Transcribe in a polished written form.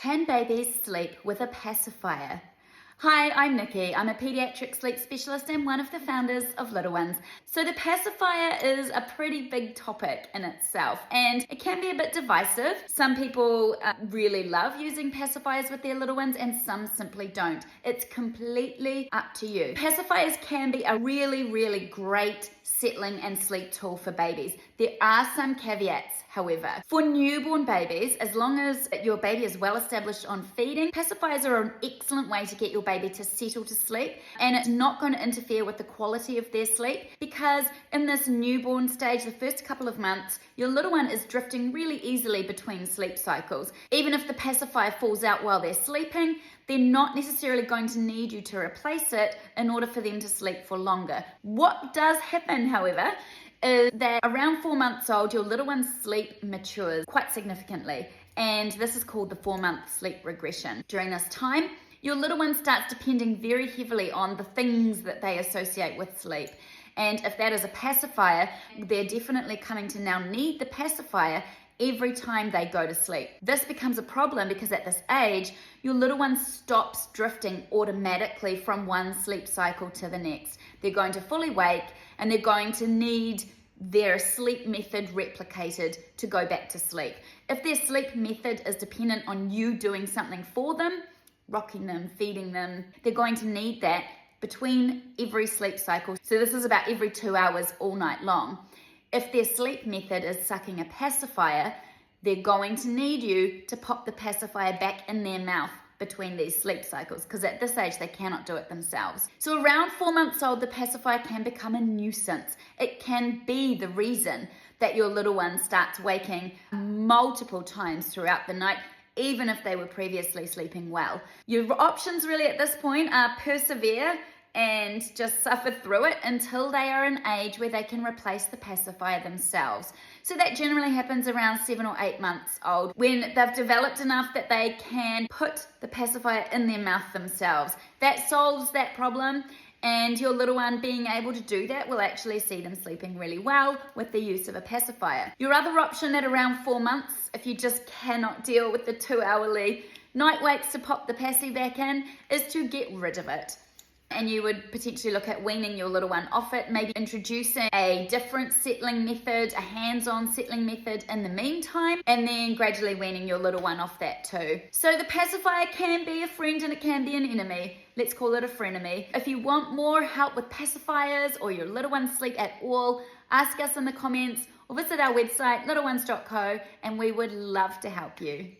Can babies sleep with a pacifier? Hi, I'm Nikki. I'm a pediatric sleep specialist and one of the founders of Little Ones. So the pacifier is a pretty big topic in itself and it can be a bit divisive. Some people really love using pacifiers with their little ones and some simply don't. It's completely up to you. Pacifiers can be a really great settling and sleep tool for babies. There are some caveats. However, for newborn babies, as long as your baby is well established on feeding, pacifiers are an excellent way to get your baby to settle to sleep, and it's not going to interfere with the quality of their sleep because in this newborn stage, the first couple of months, your little one is drifting really easily between sleep cycles. Even if the pacifier falls out while they're sleeping, they're not necessarily going to need you to replace it in order for them to sleep for longer. What does happen, however, is that around 4 months old, your little one's sleep matures quite significantly. And this is called the 4-month sleep regression. During this time, your little one starts depending very heavily on the things that they associate with sleep. And if that is a pacifier, they're definitely coming to now need the pacifier every time they go to sleep. This becomes a problem because at this age, your little one stops drifting automatically from one sleep cycle to the next. They're going to fully wake and they're going to need their sleep method replicated to go back to sleep. If their sleep method is dependent on you doing something for them, rocking them, feeding them, they're going to need that between every sleep cycle. So this is about every 2 hours all night long. If their sleep method is sucking a pacifier, they're going to need you to pop the pacifier back in their mouth between these sleep cycles because at this age they cannot do it themselves. So around 4 months old, the pacifier can become a nuisance. It can be the reason that your little one starts waking multiple times throughout the night, even if they were previously sleeping well. Your options really at this point are persevere and just suffer through it until they are an age where they can replace the pacifier themselves. So that generally happens around 7 or 8 months old when they've developed enough that they can put the pacifier in their mouth themselves. That solves that problem, and your little one being able to do that will actually see them sleeping really well with the use of a pacifier. Your other option at around 4 months, if you just cannot deal with the 2-hourly night wakes to pop the passy back in, is to get rid of it. And you would potentially look at weaning your little one off it, maybe introducing a different settling method, a hands-on settling method in the meantime, and then gradually weaning your little one off that too. So the pacifier can be a friend and it can be an enemy. Let's call it a frenemy. If you want more help with pacifiers or your little one's sleep at all, ask us in the comments or visit our website, littleones.co, and we would love to help you.